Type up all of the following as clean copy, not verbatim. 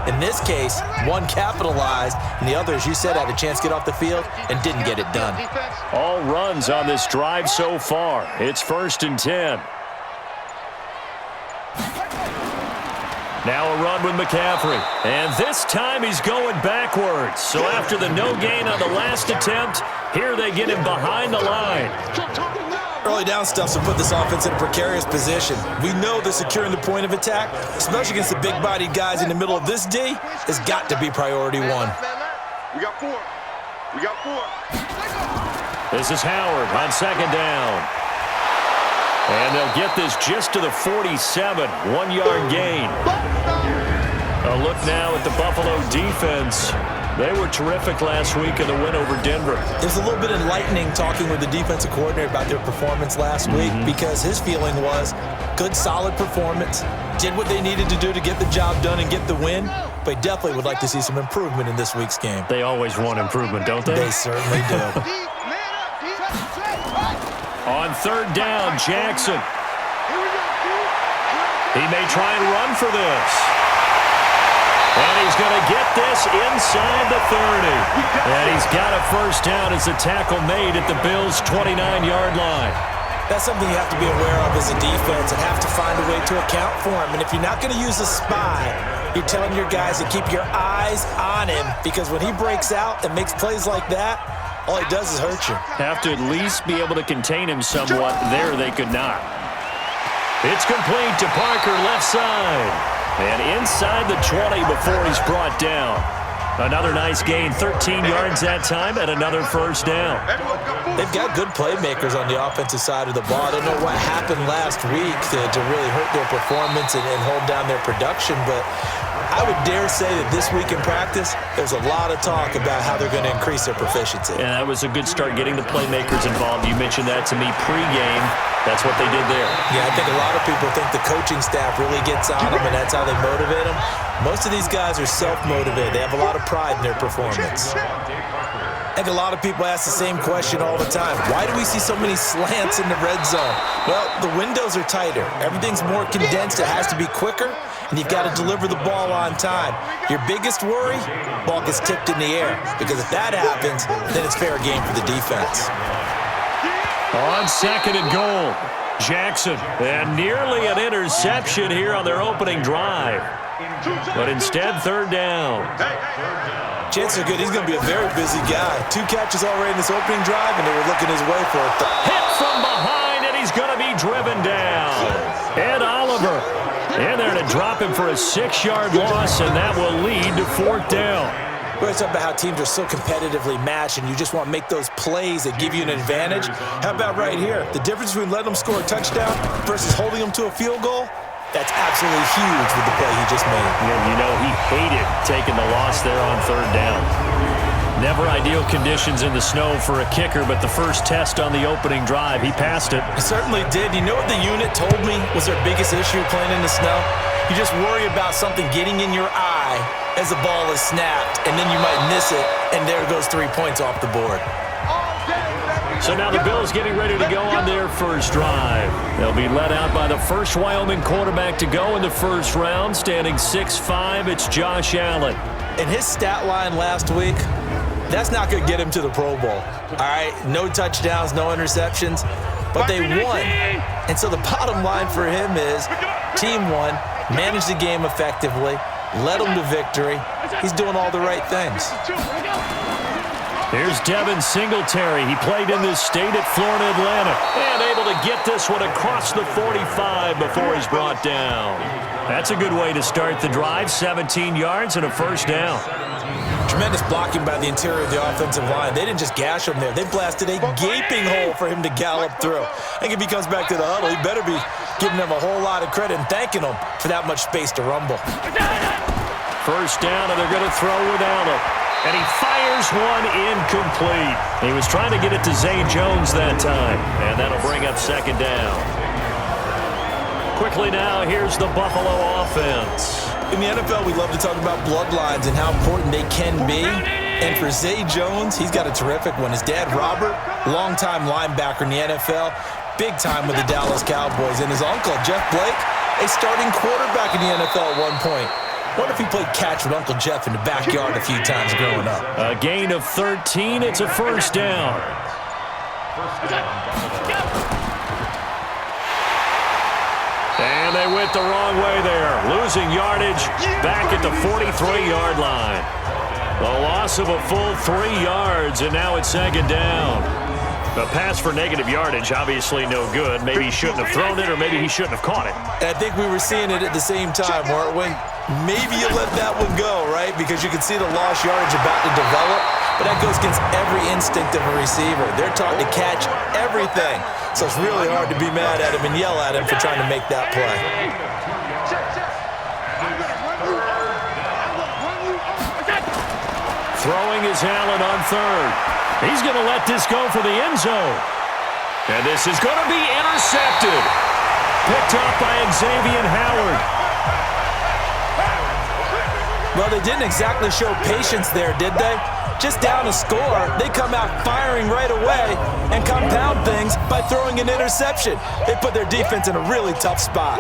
In this case, one capitalized, and the other, as you said, had a chance to get off the field and didn't get it done. All runs on this drive so far. It's 1st and 10. Now a run with McCaffrey. And this time he's going backwards. So after the no gain on the last attempt, here they get him behind the line. Early down stuff will put this offense in a precarious position. We know that securing the point of attack, especially against the big-bodied guys in the middle of this D, has got to be priority one. We got four. This is Howard on 2nd down. And they'll get this just to the 47, 1-yard gain. A look now at the Buffalo defense. They were terrific last week in the win over Denver. It was a little bit enlightening talking with the defensive coordinator about their performance last week because his feeling was good, solid performance, did what they needed to do to get the job done and get the win, but definitely would like to see some improvement in this week's game. They always want improvement, don't they? They certainly do. On 3rd down, Jackson. He may try and run for this. And he's going to get this inside the 30. And he's got a 1st down as the tackle made at the Bills' 29-yard line. That's something you have to be aware of as a defense and have to find a way to account for him. And if you're not going to use a spy, you're telling your guys to keep your eyes on him because when he breaks out and makes plays like that, all he does is hurt you. Have to at least be able to contain him somewhat. There they could not. It's complete to Parker, left side. And inside the 20 before he's brought down. Another nice gain, 13 yards that time, and another 1st down. They've got good playmakers on the offensive side of the ball. I don't know what happened last week to really hurt their performance and hold down their production, but I would dare say that this week in practice, there's a lot of talk about how they're going to increase their proficiency. And that was a good start getting the playmakers involved. You mentioned that to me pregame. That's what they did there. Yeah, I think a lot of people think the coaching staff really gets on them, and that's how they motivate them. Most of these guys are self-motivated. They have a lot of pride in their performance. I think a lot of people ask the same question all the time. Why do we see so many slants in the red zone? Well, the windows are tighter. Everything's more condensed. It has to be quicker, and you've got to deliver the ball on time. Your biggest worry, ball gets tipped in the air, because if that happens, then it's fair game for the defense. On 2nd and goal, Jackson, and nearly an interception here on their opening drive. But instead, 3rd down. Chances are good. He's going to be a very busy guy. 2 catches already in this opening drive, and they were looking his way for it. Hit from behind, and he's going to be driven down. And Oliver in there to drop him for a 6-yard loss, and that will lead to 4th down. We're talking about how teams are so competitively matched, and you just want to make those plays that give you an advantage. How about right here? The difference between letting them score a touchdown versus holding them to a field goal? That's absolutely huge with the play he just made. Yeah, you know, he hated taking the loss there on 3rd down. Never ideal conditions in the snow for a kicker, but the first test on the opening drive, he passed it. He certainly did. You know what the unit told me was their biggest issue playing in the snow? You just worry about something getting in your eye as the ball is snapped, and then you might miss it, and there goes 3 points off the board. So now the Bills getting ready to go on their first drive. They'll be led out by the first Wyoming quarterback to go in the first round, standing 6'5". It's Josh Allen. In his stat line last week, that's not going to get him to the Pro Bowl. All right, no touchdowns, no interceptions, but they won. And so the bottom line for him is team won, managed the game effectively, led them to victory. He's doing all the right things. Here's Devin Singletary. He played in this state at Florida Atlantic and able to get this one across the 45 before he's brought down. That's a good way to start the drive, 17 yards and a 1st down. Tremendous blocking by the interior of the offensive line. They didn't just gash him there. They blasted a gaping hole for him to gallop through. I think if he comes back to the huddle, he better be giving them a whole lot of credit and thanking them for that much space to rumble. 1st down, and they're going to throw without him. And he fires one incomplete. He was trying to get it to Zay Jones that time. And that'll bring up 2nd down. Quickly now, here's the Buffalo offense. In the NFL, we love to talk about bloodlines and how important they can be. And for Zay Jones, he's got a terrific one. His dad, Robert, longtime linebacker in the NFL, big time with the Dallas Cowboys. And his uncle, Jeff Blake, a starting quarterback in the NFL at one point. What if he played catch with Uncle Jeff in the backyard a few times growing up? A gain of 13. It's a first down. And they went the wrong way there. Losing yardage back at the 43-yard line. A loss of a full 3 yards, and now it's second down. A pass for negative yardage, obviously no good. Maybe he shouldn't have thrown it, or maybe he shouldn't have caught it. And I think we were seeing it at the same time, weren't we? Maybe you let that one go, right? Because you can see the lost yardage about to develop, but that goes against every instinct of a receiver. They're taught to catch everything. So it's really hard to be mad at him and yell at him for trying to make that play. Throwing is Allen on third. He's going to let this go for the end zone. And this is going to be intercepted. Picked up by Xavier Howard. Well, they didn't exactly show patience there, did they? Just down a score, they come out firing right away and compound things by throwing an interception. They put their defense in a really tough spot.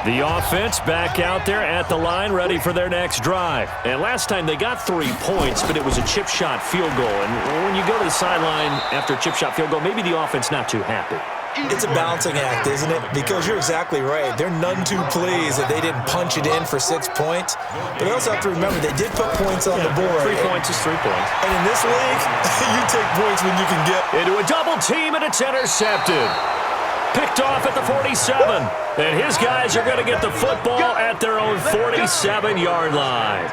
The offense back out there at the line, ready for their next drive. And last time they got 3 points, but it was a chip shot field goal. And when you go to the sideline after a chip shot field goal, maybe the offense not too happy. It's a balancing act, isn't it? Because you're exactly right. They're none too pleased that they didn't punch it in for 6 points. But they also have to remember they did put points on the board. 3 points is 3 points. And in this league, you take points when you can get. Into a double team, and it's intercepted. Picked off at the 47. And his guys are going to get the football at their own 47-yard line.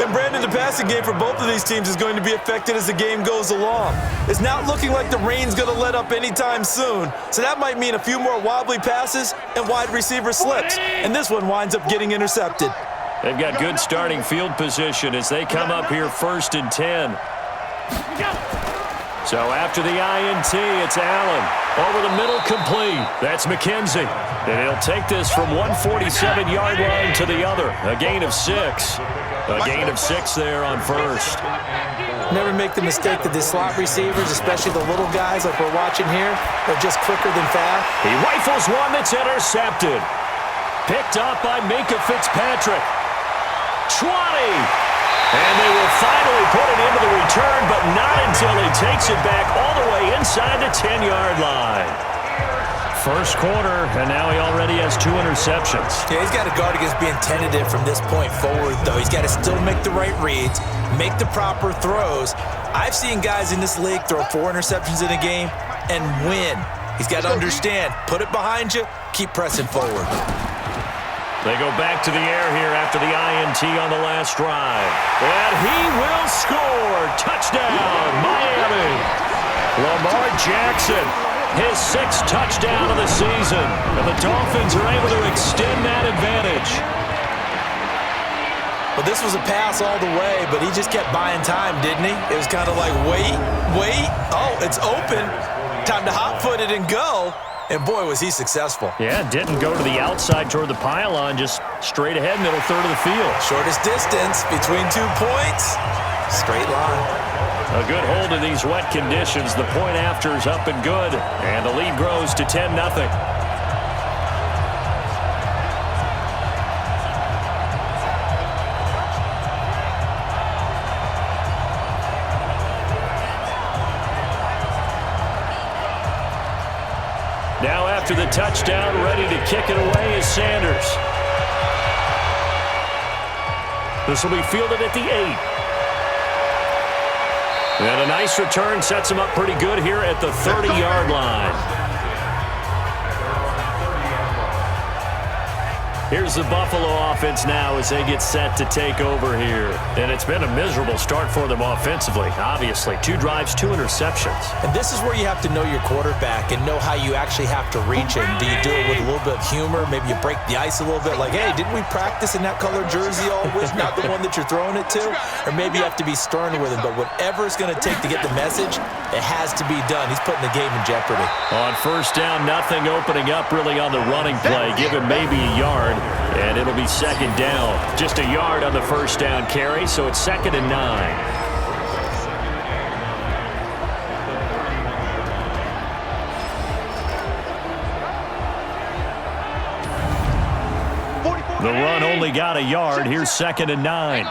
And Brandon, the passing game for both of these teams is going to be affected as the game goes along. It's not looking like the rain's going to let up anytime soon. So that might mean a few more wobbly passes and wide receiver slips. And this one winds up getting intercepted. They've got good starting field position as they come up here 1st and 10. So after the INT, it's Allen. Over the middle, complete. That's McKenzie. And he'll take this from one 47-yard line to the other. A gain of 6. A gain of 6 there on first. Never make the mistake that the slot receivers, especially the little guys like we're watching here, are just quicker than fast. He rifles one that's intercepted. Picked up by Minka Fitzpatrick. 20. And they will finally put it into the return, but not until he takes it back all the way inside the 10-yard line. First quarter, and now he already has 2 interceptions. Yeah, he's got to guard against being tentative from this point forward, though. He's got to still make the right reads, make the proper throws. I've seen guys in this league throw 4 interceptions in a game and win. He's got to understand, put it behind you, keep pressing forward. They go back to the air here after the INT on the last drive. And he will score. Touchdown, Miami. Lamar Jackson, his 6th touchdown of the season. And the Dolphins are able to extend that advantage. Well, this was a pass all the way, but he just kept buying time, didn't he? It was kind of like, wait. Oh, it's open. Time to hot-foot it and go. And, boy, was he successful. Yeah, didn't go to the outside toward the pylon, just straight ahead, middle third of the field. Shortest distance between 2 points, straight line. A good hold in these wet conditions. The point after is up and good, and the lead grows to 10-0. Now after the touchdown, ready to kick it away is Sanders. This will be fielded at the 8. And a nice return sets him up pretty good here at the 30-yard line. Here's the Buffalo offense now as they get set to take over here. And it's been a miserable start for them offensively, obviously. 2 drives, 2 interceptions. And this is where you have to know your quarterback and know how you actually have to reach him. Do you do it with a little bit of humor? Maybe you break the ice a little bit like, hey, didn't we practice in that color jersey all week? Not the one that you're throwing it to? Or maybe you have to be stern with him. But whatever it's going to take to get the message, it has to be done. He's putting the game in jeopardy. On first down, nothing opening up really on the running play. Give him maybe a yard. And it'll be second down. Just a yard on the first down carry, so it's 2nd and 9. The run only got a yard. Here's 2nd and 9.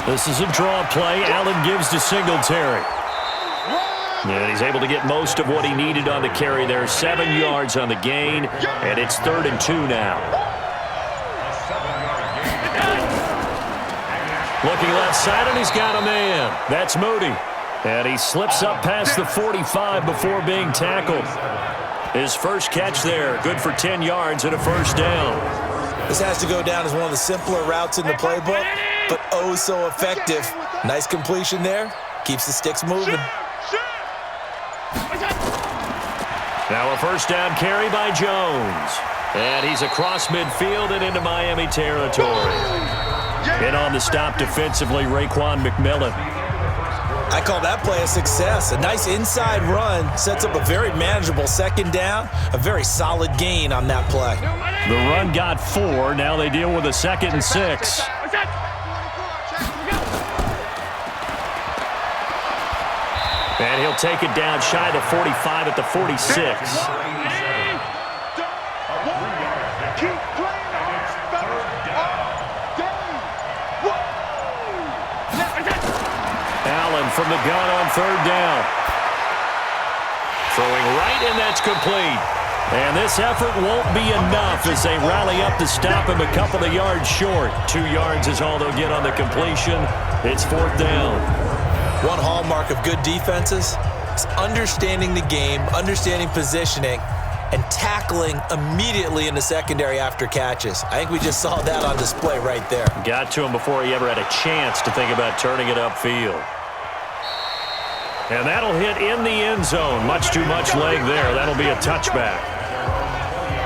This is a draw play. Allen gives to Singletary. And he's able to get most of what he needed on the carry there. 7 yards on the gain, and it's 3rd and 2 now. Looking left side, and he's got a man. That's Moody. And he slips up past the 45 before being tackled. His first catch there, good for 10 yards and a first down. This has to go down as one of the simpler routes in the playbook, but oh so effective. Nice completion there. Keeps the sticks moving. Now a first down carry by Jones. And he's across midfield and into Miami territory. In on the stop defensively, Raekwon McMillan. I call that play a success. A nice inside run sets up a very manageable 2nd down. A very solid gain on that play. The run got 4. Now they deal with a 2nd and 6. And he'll take it down shy of the 45 at the 46. Allen from the gun on 3rd down. Throwing right, and that's complete. And this effort won't be enough as they rally up to stop him a couple of yards short. 2 yards is all they'll get on the completion. It's 4th down. One hallmark of good defenses is understanding the game, understanding positioning, and tackling immediately in the secondary after catches. I think we just saw that on display right there. Got to him before he ever had a chance to think about turning it upfield. And that'll hit in the end zone. Much too much leg there. That'll be a touchback.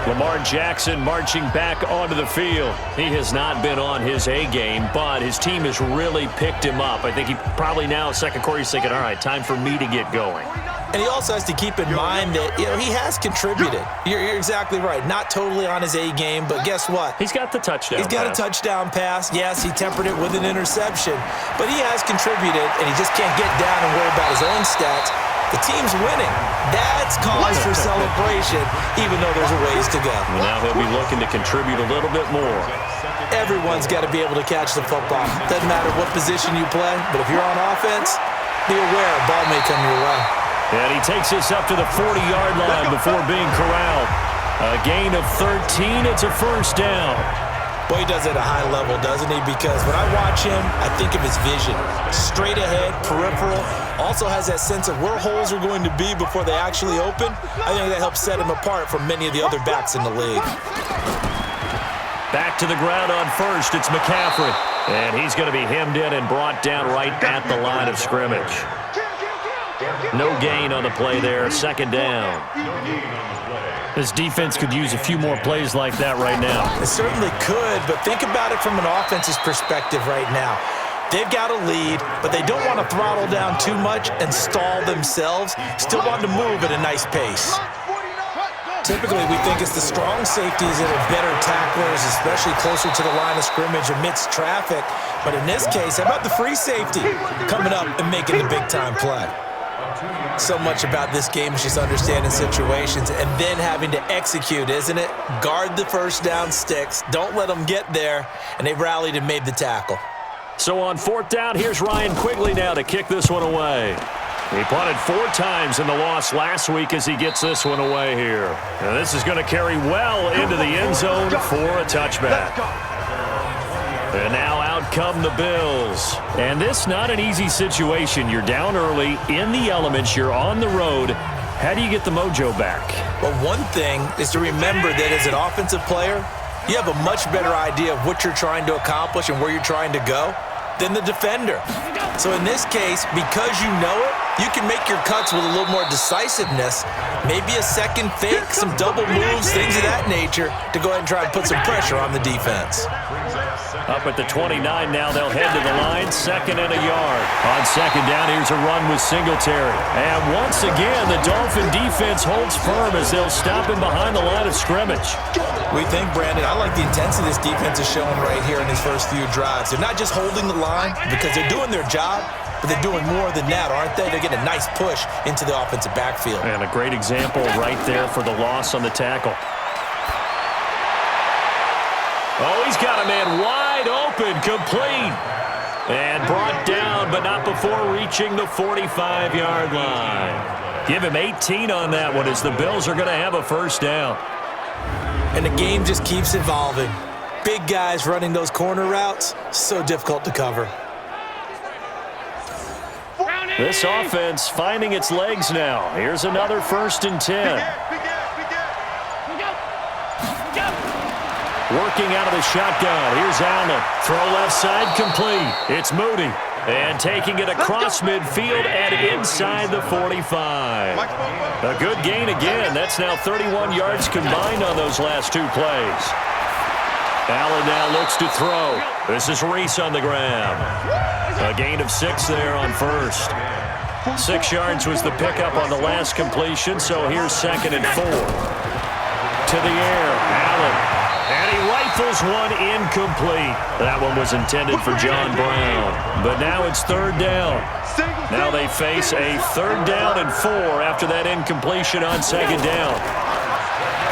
Lamar Jackson marching back onto the field. He has not been on his A game, but his team has really picked him up. I think he probably now, 2nd quarter, he's thinking, all right, time for me to get going. And he also has to keep in mind that, he has contributed. You're exactly right. Not totally on his A game, but guess what? He's got the touchdown He's got pass. a touchdown pass. Yes, he tempered it with an interception, but he has contributed, and he just can't get down and worry about his own stats. The team's winning. That's cause for celebration, even though there's a ways to go. And now he'll be looking to contribute a little bit more. Everyone's got to be able to catch the football. Doesn't matter what position you play, but if you're on offense, be aware a ball may come your way. And he takes this up to the 40-yard line before being corralled. A gain of 13. It's a first down. Boy, he does it at a high level, doesn't he? Because when I watch him, I think of his vision. Straight ahead, peripheral. Also has that sense of where holes are going to be before they actually open. I think that helps set him apart from many of the other backs in the league. Back to the ground on first. It's McCaffrey. And he's going to be hemmed in and brought down right at the line of scrimmage. No gain on the play there. 2nd down. This defense could use a few more plays like that right now. It certainly could, but think about it from an offense's perspective right now. They've got a lead, but they don't want to throttle down too much and stall themselves. Still want to move at a nice pace. Typically, we think it's the strong safeties that are better tacklers, especially closer to the line of scrimmage amidst traffic. But in this case, how about the free safety coming up and making the big-time play? So much about this game is just understanding situations and then having to execute, isn't it? Guard the first down sticks. Don't let them get there. And they rallied and made the tackle. So on 4th down, here's Ryan Quigley now to kick this one away. He punted 4 times in the loss last week as he gets this one away here. And this is going to carry well into the end zone for a touchback. And now out come the Bills. And this not an easy situation. You're down early, in the elements, you're on the road. How do you get the mojo back? Well, one thing is to remember that as an offensive player, you have a much better idea of what you're trying to accomplish and where you're trying to go than the defender. So in this case, because you know it, you can make your cuts with a little more decisiveness, maybe a second fake, some double moves, things of that nature, to go ahead and try and put some pressure on the defense. Up at the 29 now, they'll head to the line, 2nd and a yard. On 2nd down, here's a run with Singletary. And once again, the Dolphin defense holds firm as they'll stop him behind the line of scrimmage. We think, Brandon, I like the intensity this defense is showing right here in his first few drives. They're not just holding the line because they're doing their job, but they're doing more than that, aren't they? They're getting a nice push into the offensive backfield. And a great example right there for the loss on the tackle. Oh, he's got a man wide open, complete. And brought down, but not before reaching the 45-yard line. Give him 18 on that one as the Bills are going to have a first down. And the game just keeps evolving. Big guys running those corner routes, so difficult to cover. This offense finding its legs now. Here's another 1st and 10. Working out of the shotgun. Here's Allen. Throw left side complete. It's Moody. And taking it across midfield and inside the 45. A good gain again. That's now 31 yards combined on those last 2 plays. Allen now looks to throw. This is Reese on the ground. A gain of 6 there on 1st. 6 yards was the pickup on the last completion, so here's 2nd and 4. To the air, Allen. And he rifles one incomplete. That one was intended for John Brown. But now it's 3rd down. Now they face a 3rd down and 4 after that incompletion on 2nd down.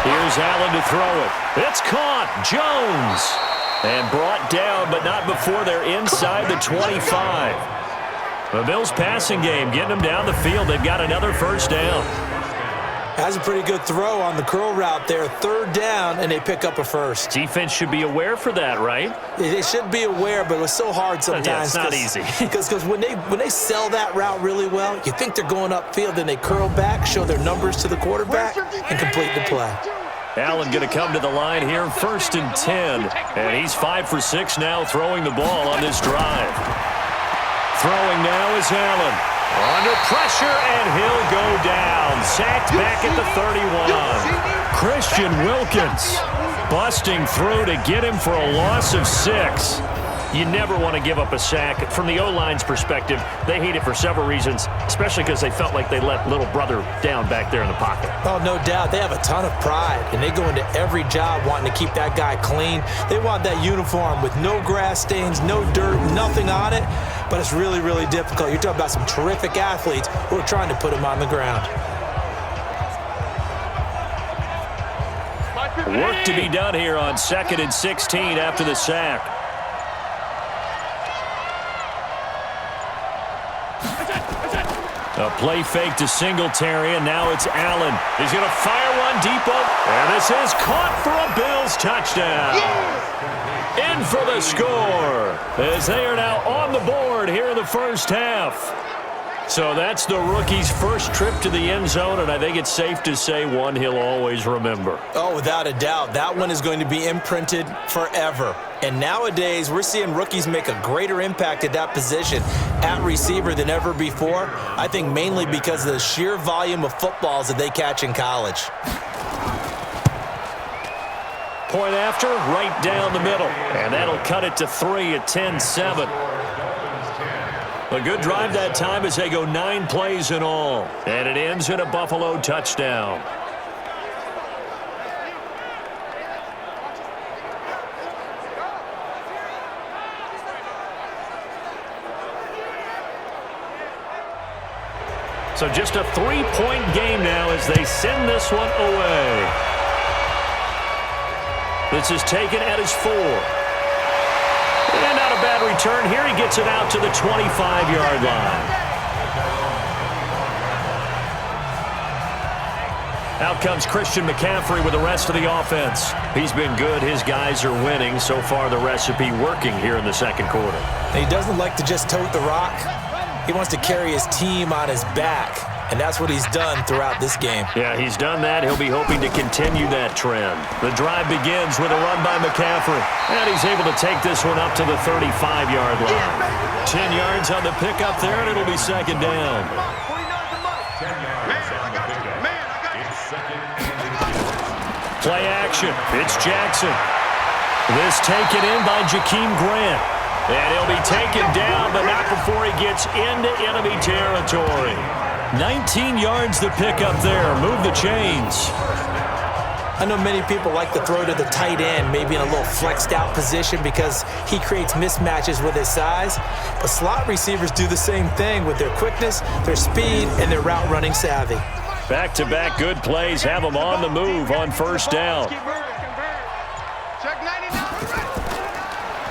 Here's Allen to throw it. It's caught. Jones. And brought down, but not before they're inside the 25. The Bills passing game, getting them down the field. They've got another first down. Has a pretty good throw on the curl route there. 3rd down, and they pick up a first. Defense should be aware for that, right? They should be aware, but it was so hard sometimes. Yeah, it's not easy. Because when they sell that route really well, you think they're going upfield, then they curl back, show their numbers to the quarterback, and complete the play. Allen going to come to the line here, 1st and 10. And he's 5 for 6 now throwing the ball on this drive. Throwing now is Allen. Under pressure, and he'll go down. Sacked back at the 31. Christian Wilkins busting through to get him for a loss of 6. You never want to give up a sack. From the O-line's perspective, they hate it for several reasons, especially because they felt like they let little brother down back there in the pocket. Oh, no doubt. They have a ton of pride, and they go into every job wanting to keep that guy clean. They want that uniform with no grass stains, no dirt, nothing on it, but it's really, really difficult. You're talking about some terrific athletes who are trying to put him on the ground. Work to be done here on 2nd and 16 after the sack. A play fake to Singletary, and now it's Allen. He's going to fire one deep up, and this is caught for a Bills touchdown. In for the score, as they are now on the board here in the first half. So that's the rookie's first trip to the end zone, and I think it's safe to say one he'll always remember. Oh, without a doubt. That one is going to be imprinted forever. And nowadays, we're seeing rookies make a greater impact at that position at receiver than ever before. I think mainly because of the sheer volume of footballs that they catch in college. Point after, right down the middle. And that'll cut it to 3 at 10-7. A good drive that time as they go 9 plays in all. And it ends in a Buffalo touchdown. So just a 3-point game now as they send this one away. This is taken at his 4. And not a bad return here. He gets it out to the 25-yard line. Out comes Christian McCaffrey with the rest of the offense. He's been good. His guys are winning. So far, the recipe working here in the second quarter. He doesn't like to just tote the rock. He wants to carry his team on his back, and that's what he's done throughout this game. Yeah, he's done that. He'll be hoping to continue that trend. The drive begins with a run by McCaffrey, and he's able to take this one up to the 35-yard line. 10 yards on the pickup there, and it'll be second down. Play action. It's Jackson. This taken in by Jakeem Grant. And he'll be taken down, but not before he gets into enemy territory. 19 yards to pick up there. Move the chains. I know many people like to throw to the tight end, maybe in a little flexed out position because he creates mismatches with his size. But slot receivers do the same thing with their quickness, their speed, and their route running savvy. Back-to-back good plays have them on the move on first down.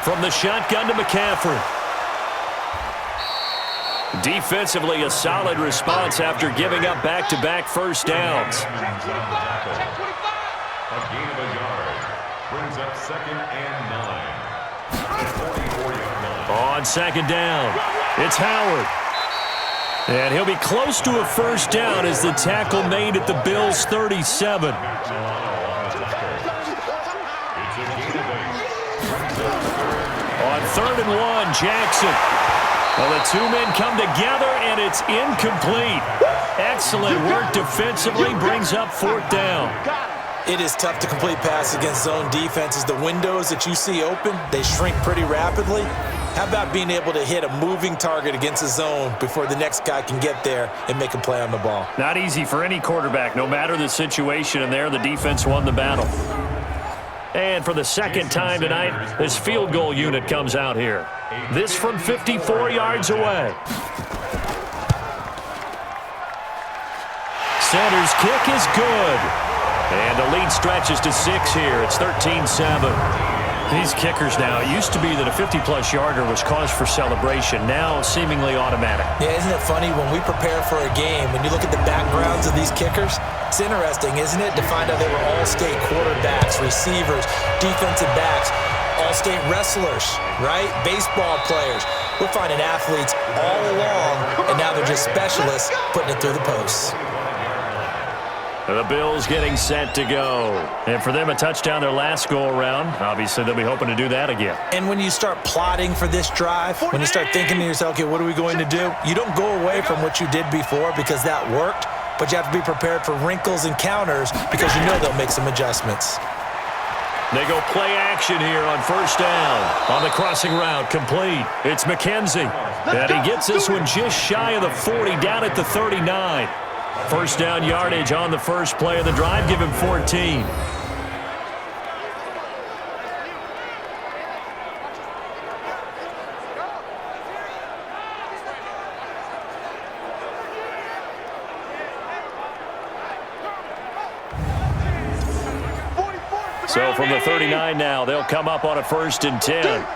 From the shotgun to McCaffrey. Defensively, a solid response after giving up back-to-back first downs. A gain of a yard brings up 2nd and 9. 44-yard line. On second down, it's Howard. And he'll be close to a first down as the tackle made at the Bills' 37. On 3rd and 1, Jackson. Well, the two men come together, and it's incomplete. Excellent work defensively, brings up 4th down. It is tough to complete passes against zone defenses. The windows that you see open, they shrink pretty rapidly. How about being able to hit a moving target against a zone before the next guy can get there and make a play on the ball? Not easy for any quarterback, no matter the situation, and there the defense won the battle. And for the second time tonight, this field goal unit comes out here. This from 54 yards away. Center's kick is good. And the lead stretches to 6 here. It's 13-7. These kickers now, it used to be that a 50-plus yarder was cause for celebration. Now seemingly automatic. Yeah, isn't it funny when we prepare for a game, when you look at the backgrounds of these kickers, it's interesting, isn't it, to find out they were all-state quarterbacks, receivers, defensive backs, all-state wrestlers, right? Baseball players. We're finding athletes all along, and now they're just specialists putting it through the posts. The Bills getting set to go. And for them, a touchdown their last go-around. Obviously, they'll be hoping to do that again. And when you start plotting for this drive, when you start thinking to yourself, okay, what are we going to do? You don't go away from what you did before because that worked, but you have to be prepared for wrinkles and counters because you know they'll make some adjustments. They go play action here on first down. On the crossing route, complete. It's McKenzie. And he gets this one just shy of the 40, down at the 39. First down yardage on the first play of the drive. Give him 14. So from the 39 now, they'll come up on a 1st and 10.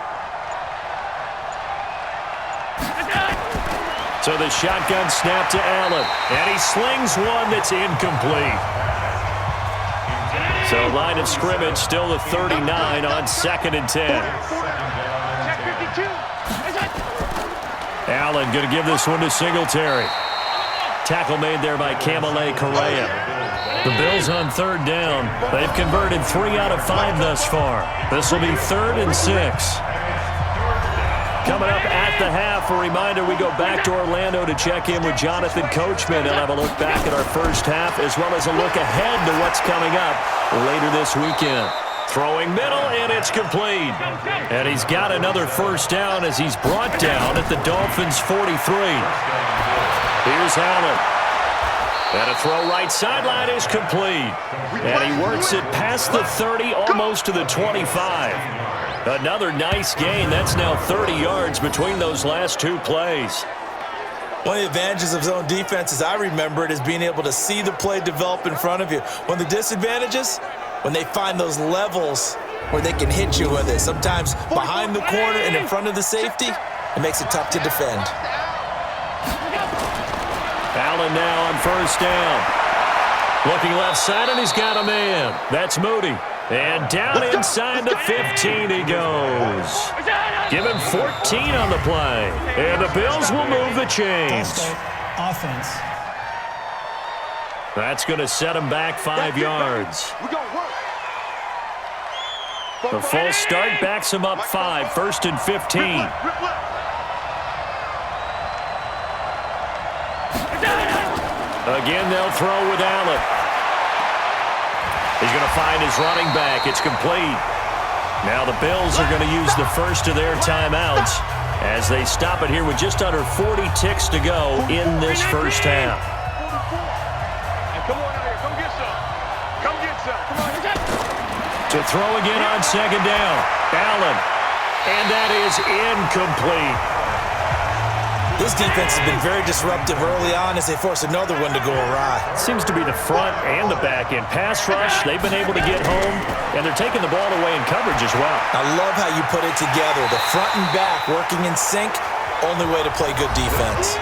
So the shotgun snap to Allen. And he slings one that's incomplete. So line of scrimmage still the 39 on 2nd and 10. Allen going to give this one to Singletary. Tackle made there by Kamale Correa. The Bills on 3rd down. They've converted 3 out of 5 thus far. This will be 3rd and 6. Coming up at the half, a reminder, we go back to Orlando to check in with Jonathan Coachman and have a look back at our first half as well as a look ahead to what's coming up later this weekend. Throwing middle, and it's complete. And he's got another first down as he's brought down at the Dolphins' 43. Here's Allen. And a throw right sideline is complete. And he works it past the 30, almost to the 25. Another nice gain. That's now 30 yards between those last 2 plays. One of the advantages of zone defense, as I remember it, is being able to see the play develop in front of you. One of the disadvantages, when they find those levels where they can hit you with it. Sometimes behind the corner and in front of the safety, it makes it tough to defend. Allen now on first down. Looking left side, and he's got a man. That's Moody. And down inside the 15 he goes. Give him 14 on the play. And the Bills will move the chains. Offense. That's going to set him back 5 yards. The false start backs him up 5. 1st and 15. Again, they'll throw with Allen. He's going to find his running back. It's complete. Now the Bills are going to use the first of their timeouts as they stop it here with just under 40 ticks to go in this first half. Come on out here. Come get some. Come get some. Come on. To throw again on second down. Allen. And that is incomplete. This defense has been very disruptive early on as they force another one to go awry. Seems to be the front and the back end. Pass rush, they've been able to get home, and they're taking the ball away in coverage as well. I love how you put it together. The front and back working in sync, only way to play good defense.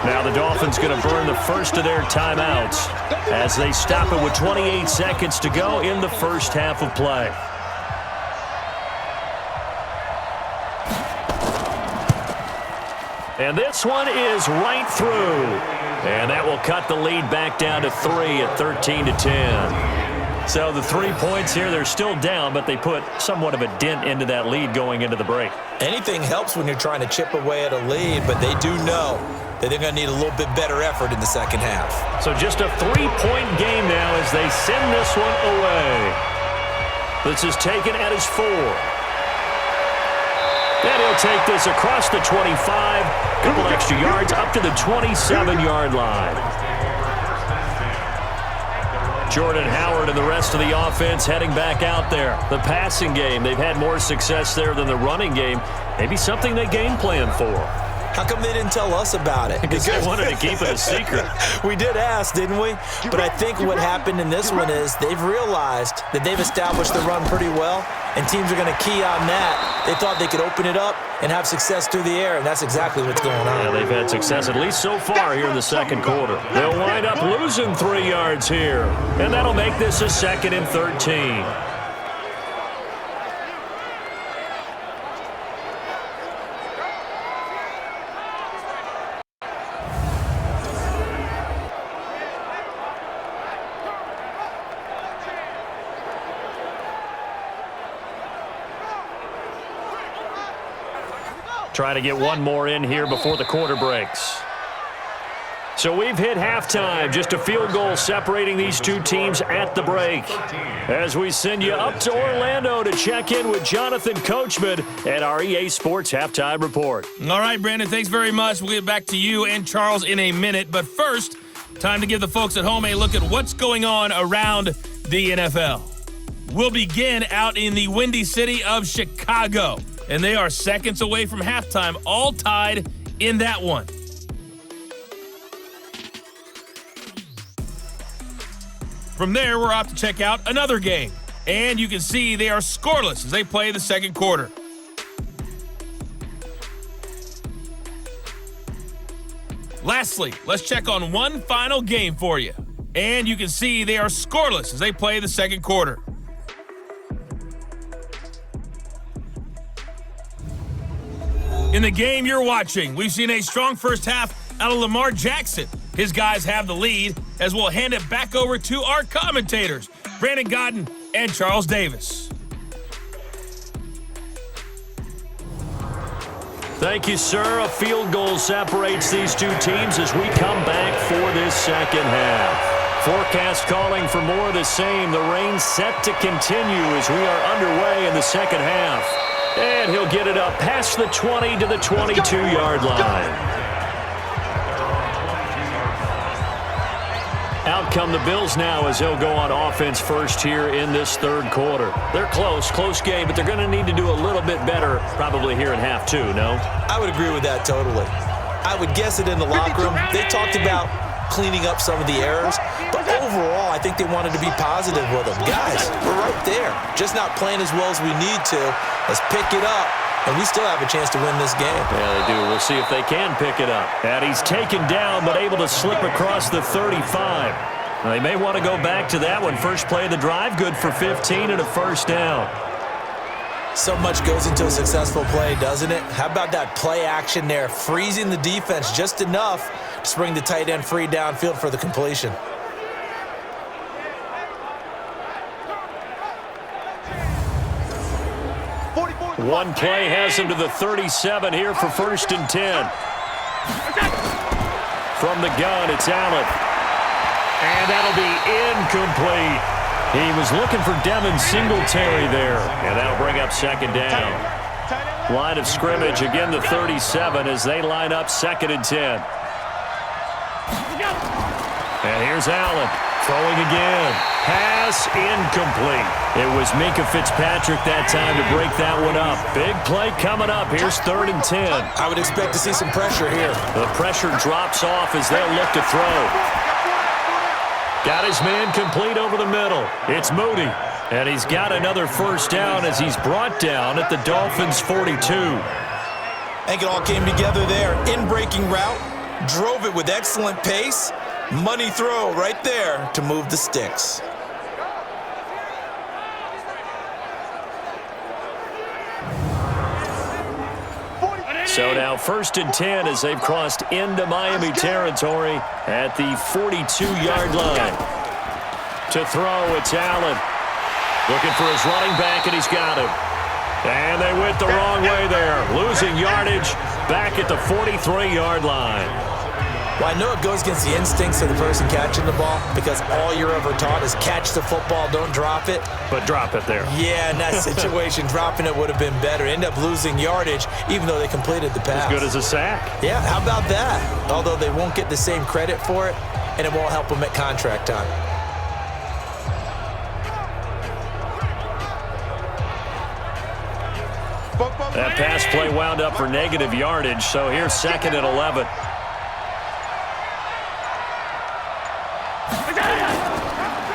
Now the Dolphins going to burn the first of their timeouts as they stop it with 28 seconds to go in the first half of play. And this one is right through. And that will cut the lead back down to 3 at 13-10. So the 3 points here, they're still down, but they put somewhat of a dent into that lead going into the break. Anything helps when you're trying to chip away at a lead, but they do know that they're going to need a little bit better effort in the second half. So just a 3-point game now as they send this one away. This is taken at his 4. And he'll take this across the 25, couple extra yards up to the 27-yard line. Jordan Howard and the rest of the offense heading back out there. The passing game, they've had more success there than the running game. Maybe something they game plan for. How come they didn't tell us about it? Because they wanted to keep it a secret. We did ask, didn't we? But I think what happened in this one is they've realized that they've established the run pretty well, and teams are going to key on that. They thought they could open it up and have success through the air, and that's exactly what's going on. Yeah, they've had success at least so far here in the second quarter. They'll wind up losing 3 yards here, and that'll make this a 2nd and 13. Try to get one more in here before the quarter breaks. So we've hit halftime. Just a field goal separating these two teams at the break. As we send you up to Orlando to check in with Jonathan Coachman at our EA Sports Halftime Report. All right, Brandon, thanks very much. We'll get back to you and Charles in a minute. But first, time to give the folks at home a look at what's going on around the NFL. We'll begin out in the windy city of Chicago. And they are seconds away from halftime, all tied in that one. From there, we're off to check out another game. And you can see they are scoreless as they play the second quarter. Lastly, let's check on one final game for you. And you can see they are scoreless as they play the second quarter. In the game you're watching, we've seen a strong first half out of Lamar Jackson. His guys have the lead, as we'll hand it back over to our commentators, Brandon Godden and Charles Davis. Thank you, sir. A field goal separates these two teams as we come back for this second half. Forecast calling for more of the same. The rain set to continue as we are underway in the second half. And he'll get it up past the 20 to the 22-yard line. Out come the Bills now as they'll go on offense first here in this third quarter. They're close game, but they're going to need to do a little bit better probably here in half two, no? I would agree with that totally. I would guess it in the locker room. They talked about cleaning up some of the errors, but overall, I think they wanted to be positive with them. Guys, we're right there. Just not playing as well as we need to. Let's pick it up, and we still have a chance to win this game. Yeah, they do. We'll see if they can pick it up. And he's taken down, but able to slip across the 35. Now, they may want to go back to that one. First play of the drive, good for 15 and a first down. So much goes into a successful play, doesn't it? How about that play action there, freezing the defense just enough to bring the tight end free downfield for the completion. One play has him to the 37 here for 1st and 10. From the gun, it's Allen. And that'll be incomplete. He was looking for Devin Singletary there. And that'll bring up 2nd down. Line of scrimmage, again the 37 as they line up 2nd and 10. And here's Allen. Throwing again. Pass incomplete. It was Minkah Fitzpatrick that time to break that one up. Big play coming up. Here's 3rd and 10. I would expect to see some pressure here. The pressure drops off as they'll look to throw. Got his man complete over the middle. It's Moody. And he's got another first down as he's brought down at the Dolphins' 42. I think it all came together there. In-breaking route. Drove it with excellent pace. Money throw right there to move the sticks. So now 1st and 10 as they've crossed into Miami territory at the 42-yard line. To throw, it's Allen. Looking for his running back, and he's got him. And they went the wrong way there. Losing yardage back at the 43-yard line. Well, I know it goes against the instincts of the person catching the ball because all you're ever taught is catch the football, don't drop it. But drop it there. Yeah, in that situation, dropping it would have been better. End up losing yardage even though they completed the pass. As good as a sack. Yeah, how about that? Although they won't get the same credit for it, and it won't help them at contract time. That pass play wound up for negative yardage, so here's 2nd and 11.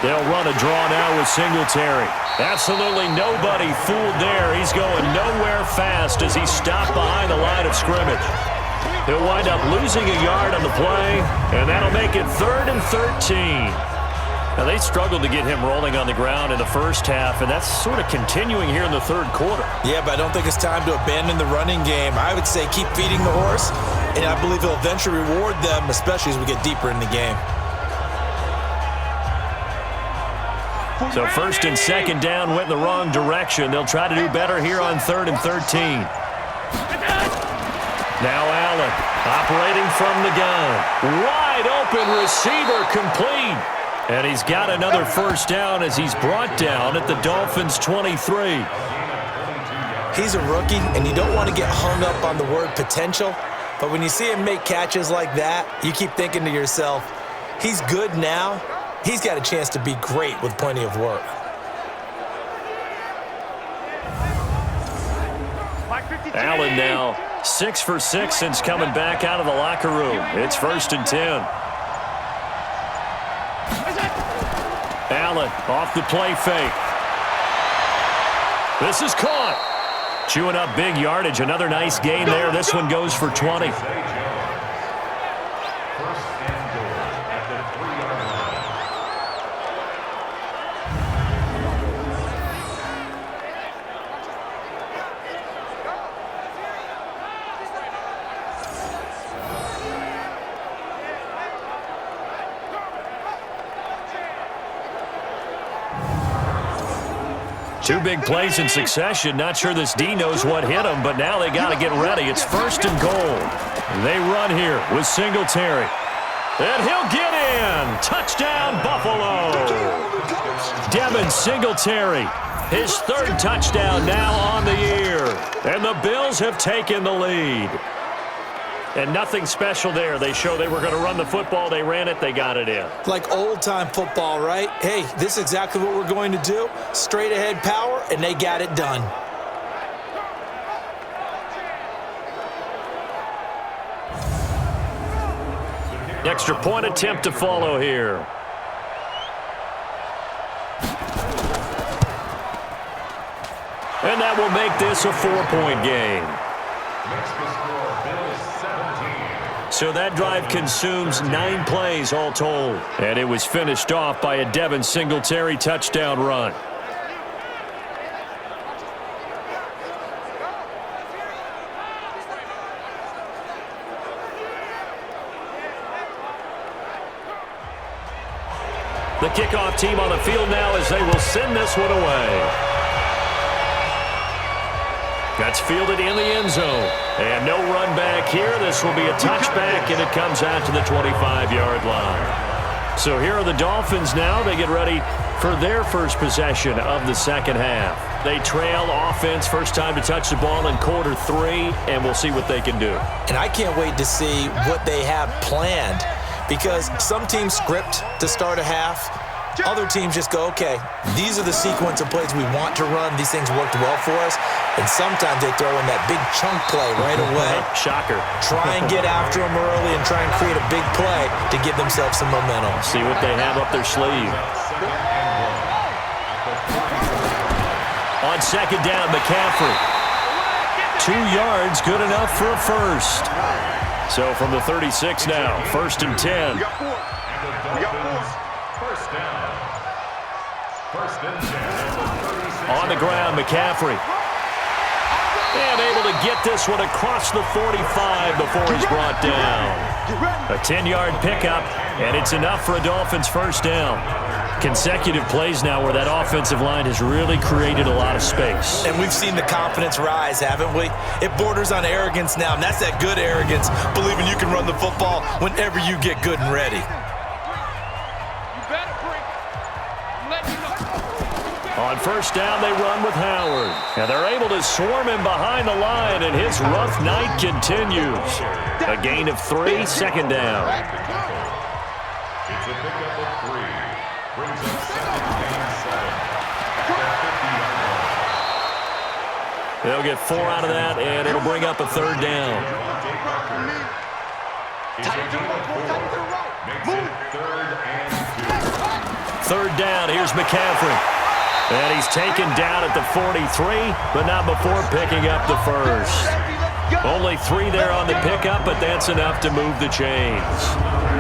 They'll run a draw now with Singletary. Absolutely nobody fooled there. He's going nowhere fast as he's stopped behind the line of scrimmage. He'll wind up losing a yard on the play, and that'll make it 3rd and 13. Now, they struggled to get him rolling on the ground in the first half, and that's sort of continuing here in the 3rd quarter. Yeah, but I don't think it's time to abandon the running game. I would say keep feeding the horse, and I believe he'll eventually reward them, especially as we get deeper in the game. So 1st and 2nd down went in the wrong direction. They'll try to do better here on 3rd and 13. Now Allen operating from the gun. Wide open receiver complete. And he's got another first down as he's brought down at the Dolphins' 23. He's a rookie, and you don't want to get hung up on the word potential. But when you see him make catches like that, you keep thinking to yourself, he's good now. He's got a chance to be great with plenty of work. Allen now 6 for 6 since coming back out of the locker room. It's 1st and 10. Allen off the play fake. This is caught. Chewing up big yardage. Another nice gain there. This one goes for 20. Two big plays in succession. Not sure this D knows what hit him, but now they got to get ready. It's 1st and goal. They run here with Singletary. And he'll get in. Touchdown, Buffalo. Devin Singletary, his 3rd touchdown now on the year. And the Bills have taken the lead. And nothing special there. They show they were going to run the football. They ran it. They got it in. Like old-time football, right? Hey, this is exactly what we're going to do. Straight-ahead power, and they got it done. Extra point attempt to follow here. And that will make this a 4-point game. So that drive consumes 9 plays all told. And it was finished off by a Devin Singletary touchdown run. The kickoff team on the field now as they will send this one away. That's fielded in the end zone. And no run back here. This will be a touchback, and it comes out to the 25-yard line. So here are the Dolphins now. They get ready for their first possession of the second half. They trail offense, first time to touch the ball in quarter 3, and we'll see what they can do. And I can't wait to see what they have planned because some teams script to start a half. Other teams just go, okay, these are the sequence of plays we want to run. These things worked well for us. And sometimes they throw in that big chunk play right away. Shocker. Try and get after them early and try and create a big play to give themselves some momentum. See what they have up their sleeve. On second down, McCaffrey. 2 yards, good enough for a first. So from the 36 now, 1st and 10. On the ground, McCaffrey. And able to get this one across the 45 before he's brought down. A 10-yard pickup, and it's enough for a Dolphins first down. Consecutive plays now where that offensive line has really created a lot of space. And we've seen the confidence rise, haven't we? It borders on arrogance now, and that's that good arrogance, believing you can run the football whenever you get good and ready. On first down, they run with Howard. And they're able to swarm him behind the line, and his rough night continues. A gain of 3, second down. It's a pickup of 3. Brings up second and 7. They'll get 4 out of that, and it'll bring up a third down. It's a gain of 4. Makes it 3rd and 2. Third down, here's McCaffrey. And he's taken down at the 43, but not before picking up the first. Only 3 there on the pickup, but that's enough to move the chains.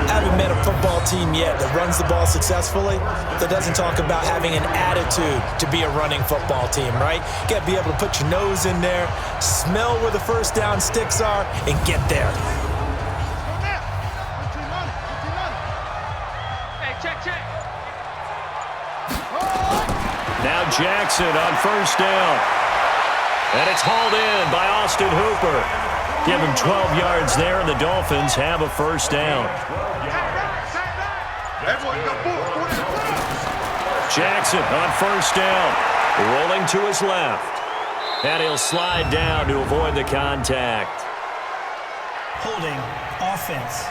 I haven't met a football team yet that runs the ball successfully that doesn't talk about having an attitude to be a running football team, right? You got to be able to put your nose in there, smell where the first down sticks are, and get there. Now Jackson on first down. And it's hauled in by Austin Hooper. Give him 12 yards there, and the Dolphins have a first down. Jackson on first down. Rolling to his left. And he'll slide down to avoid the contact. Holding offense.